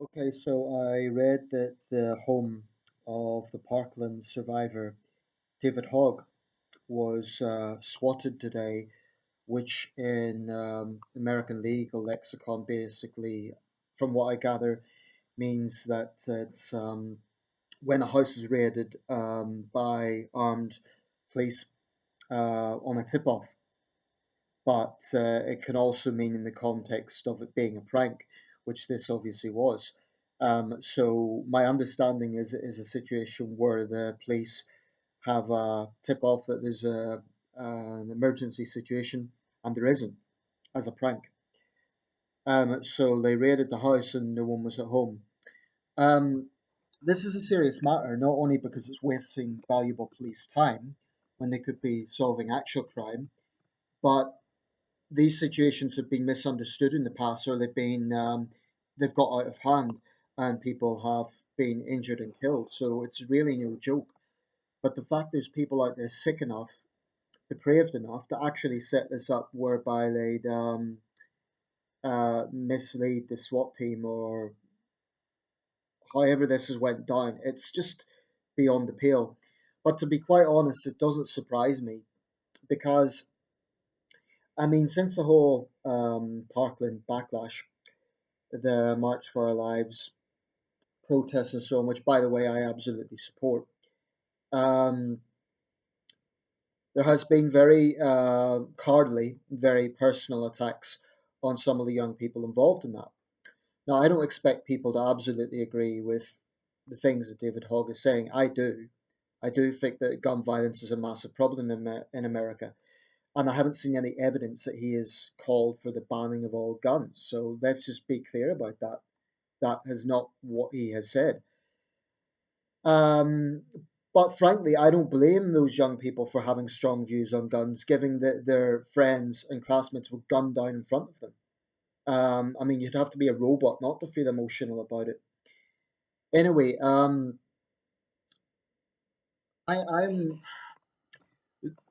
Okay, so I read that the home of the Parkland survivor, David Hogg, was swatted today, which in American legal lexicon basically, from what I gather, means that it's when a house is raided by armed police on a tip off. But it can also mean in the context of it being a prank, which this obviously was. So my understanding is it is a situation where the police have a tip off that there's an emergency situation, and there isn't, as a prank. So they raided the house and no one was at home. Um, this is a serious matter, not only because it's wasting valuable police time when they could be solving actual crime, but these situations have been misunderstood in the past, or they've got out of hand, and people have been injured and killed. So it's really no joke. But the fact there's people out there sick enough, depraved enough to actually set this up, whereby they'd mislead the SWAT team, or however this has went down, it's just beyond the pale. But to be quite honest, it doesn't surprise me because I mean, since the whole Parkland backlash, the March for Our Lives protests and so on, which, by the way, I absolutely support. Um, there has been very cowardly, very personal attacks on some of the young people involved in that. Now, I don't expect people to absolutely agree with the things that David Hogg is saying. I do. I do think that gun violence is a massive problem in America. And I haven't seen any evidence that he has called for the banning of all guns. So let's just be clear about that. That is not what he has said. Um, but frankly, I don't blame those young people for having strong views on guns, given that their friends and classmates were gunned down in front of them. I mean, you'd have to be a robot not to feel emotional about it. Anyway, I'm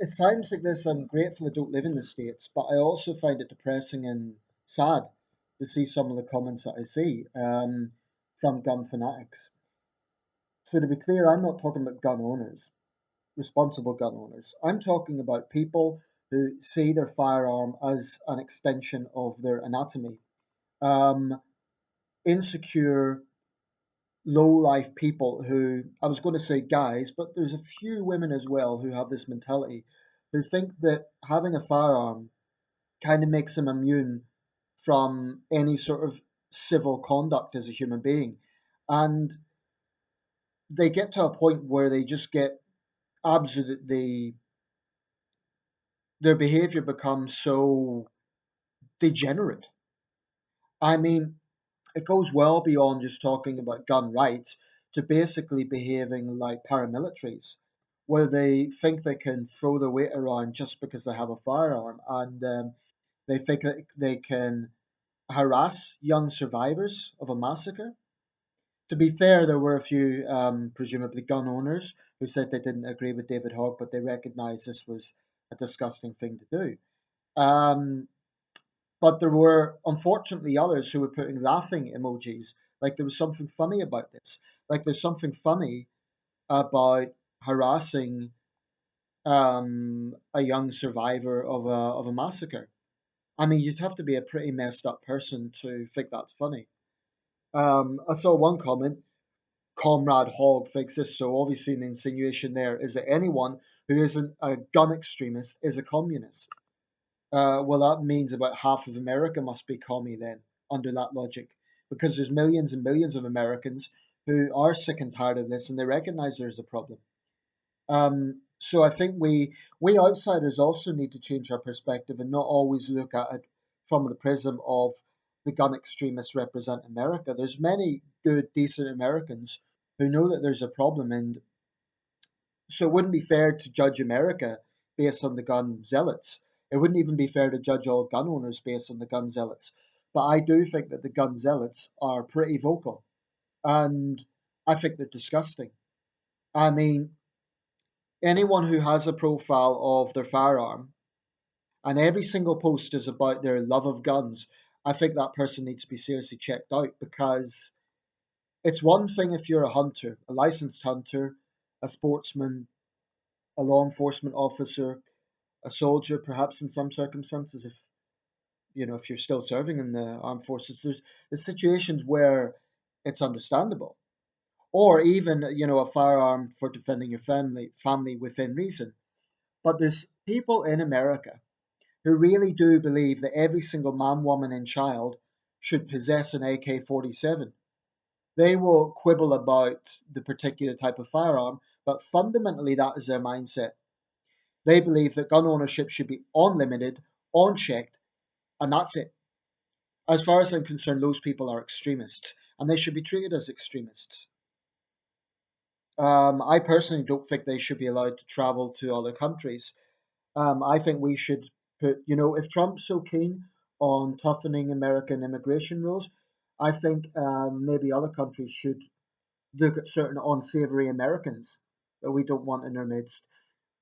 at times like this, I'm grateful I don't live in the States, but I also find it depressing and sad to see some of the comments that I see from gun fanatics. So to be clear, I'm not talking about gun owners, responsible gun owners. I'm talking about people who see their firearm as an extension of their anatomy. Um, Insecure, low life people who, I was going to say guys, but there's a few women as well who have this mentality, who think that having a firearm kind of makes them immune from any sort of civil conduct as a human being. And they get to a point where they just get absolutely, their behavior becomes so degenerate. I mean, it goes well beyond just talking about gun rights to basically behaving like paramilitaries, where they think they can throw their weight around just because they have a firearm, and they think that they can harass young survivors of a massacre. To be fair, there were a few, presumably gun owners, who said they didn't agree with David Hogg, but they recognised this was a disgusting thing to do. Um, but there were unfortunately others who were putting laughing emojis, like there was something funny about this, like there's something funny about harassing a young survivor of a massacre. I mean, you'd have to be a pretty messed up person to think that's funny. I saw one comment, Comrade Hogg thinks this, so obviously an insinuation there is that anyone who isn't a gun extremist is a communist. Well, that means about half of America must be commie then, under that logic, because there's millions and millions of Americans who are sick and tired of this, and they recognise there's a problem. So I think we outsiders also need to change our perspective and not always look at it from the prism of the gun extremists represent America. There's many good, decent Americans who know that there's a problem, and so it wouldn't be fair to judge America based on the gun zealots. It wouldn't even be fair to judge all gun owners based on the gun zealots. But I do think that the gun zealots are pretty vocal, and I think they're disgusting. I mean, anyone who has a profile of their firearm and every single post is about their love of guns, I think that person needs to be seriously checked out because It's one thing if you're a hunter, a licensed hunter, a sportsman, a law enforcement officer, a soldier, perhaps in some circumstances, if if you're still serving in the armed forces, there's situations where it's understandable, or even a firearm for defending your family within reason. But there's people in America who really do believe that every single man, woman, and child should possess an AK-47. They will quibble about the particular type of firearm, but fundamentally that is their mindset. They believe that gun ownership should be unlimited, unchecked, and that's it. As far as I'm concerned, those people are extremists, and they should be treated as extremists. I personally don't think they should be allowed to travel to other countries. I think we should if Trump's so keen on toughening American immigration rules, I think maybe other countries should look at certain unsavory Americans that we don't want in our midst,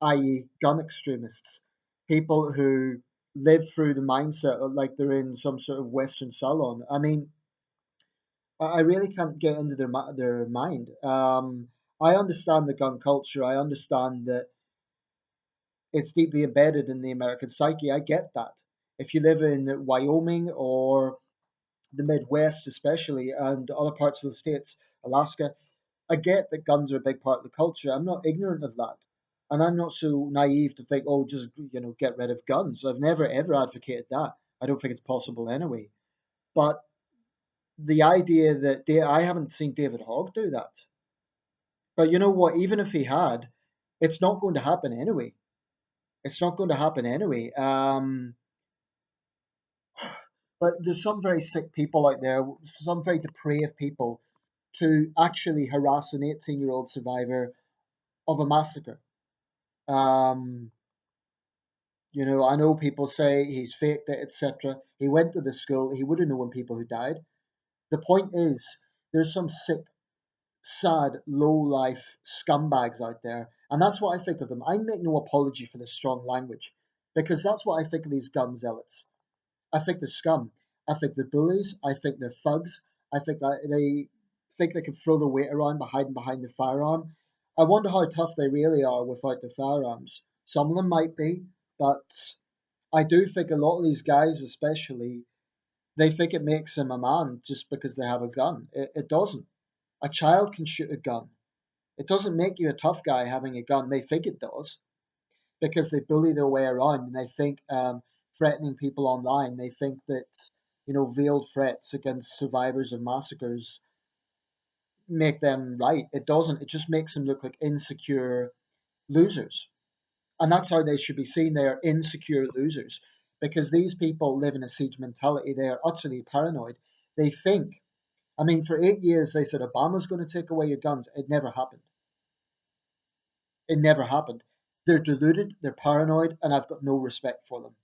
i.e., gun extremists, people who live through the mindset of like they're in some sort of Western salon. I mean, I really can't get into their mind. I understand the gun culture. I understand that it's deeply embedded in the American psyche. I get that. If you live in Wyoming or the Midwest, especially, and other parts of the states, Alaska, I get that guns are a big part of the culture. I'm not ignorant of that. And I'm not so naive to think, oh, just, get rid of guns. I've never, ever advocated that. I don't think it's possible anyway. But the idea that I haven't seen David Hogg do that. But you know what? Even if he had, it's not going to happen anyway. It's not going to happen anyway. But there's some very sick people out there, some very depraved people, to actually harass an 18-year-old survivor of a massacre. Um, I know people say he's faked it, etc. He went to the school. He would have known people who died. The point is, there's some sick, sad, low-life scumbags out there, and that's what I think of them. I make no apology for the strong language, because that's what I think of these gun zealots. I think they're scum. I think they're bullies. I think they're thugs. I think that they think they can throw their weight around by hiding behind the firearm. I wonder how tough they really are without their firearms. Some of them might be, but I do think a lot of these guys, especially, they think it makes them a man just because they have a gun. It doesn't. A child can shoot a gun. It doesn't make you a tough guy having a gun. They think it does because they bully their way around and they think threatening people online, they think that, veiled threats against survivors of massacres make them right. It doesn't. It just makes them look like insecure losers. And that's how they should be seen. They are insecure losers because these people live in a siege mentality. They are utterly paranoid. They think, I mean, for 8 years they said Obama's going to take away your guns. It never happened. It never happened. They're deluded, they're paranoid, and I've got no respect for them.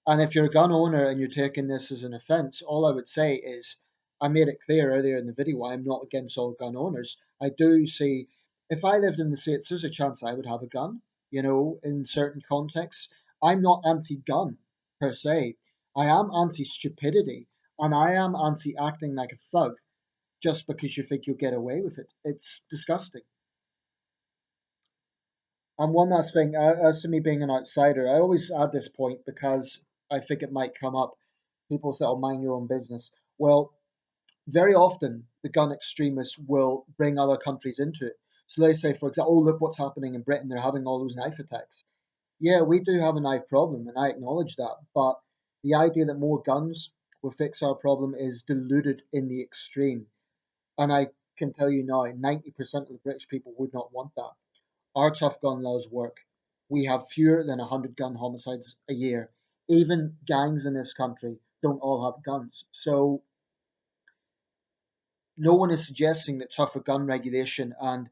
And if you're a gun owner and you're taking this as an offence, all I would say is, I made it clear earlier in the video, I'm not against all gun owners. I do see, if I lived in the States, there's a chance I would have a gun, in certain contexts. I'm not anti gun per se. I am anti stupidity and I am anti acting like a thug just because you think you'll get away with it. It's disgusting. And one last thing, as to me being an outsider, I always add this point because I think it might come up. People say, "Oh, mind your own business." Well, very often the gun extremists will bring other countries into it. So they say, for example, "Oh, look what's happening in Britain. They're having all those knife attacks." Yeah, we do have a knife problem, and I acknowledge that. But the idea that more guns will fix our problem is diluted in the extreme. And I can tell you now, 90% of the British people would not want that. Our tough gun laws work. We have fewer than 100 gun homicides a year. Even gangs in this country don't all have guns. So no one is suggesting that tougher gun regulation and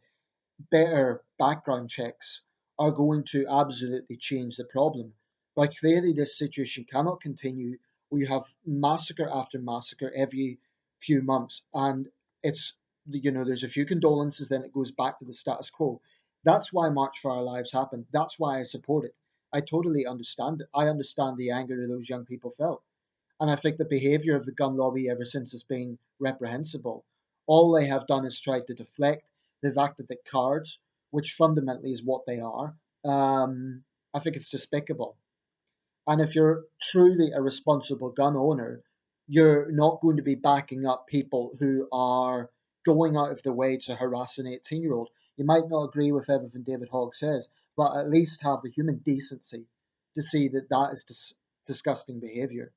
better background checks are going to absolutely change the problem. But clearly, this situation cannot continue. We have massacre after massacre every few months, and it's there's a few condolences, then it goes back to the status quo. That's why March for Our Lives happened. That's why I support it. I totally understand it. I understand the anger that those young people felt, and I think the behaviour of the gun lobby ever since has been reprehensible. All they have done is tried to deflect. They've acted like cards, which fundamentally is what they are. I think it's despicable. And if you're truly a responsible gun owner, you're not going to be backing up people who are going out of their way to harass an 18-year-old. You might not agree with everything David Hogg says, but at least have the human decency to see that that is disgusting behaviour.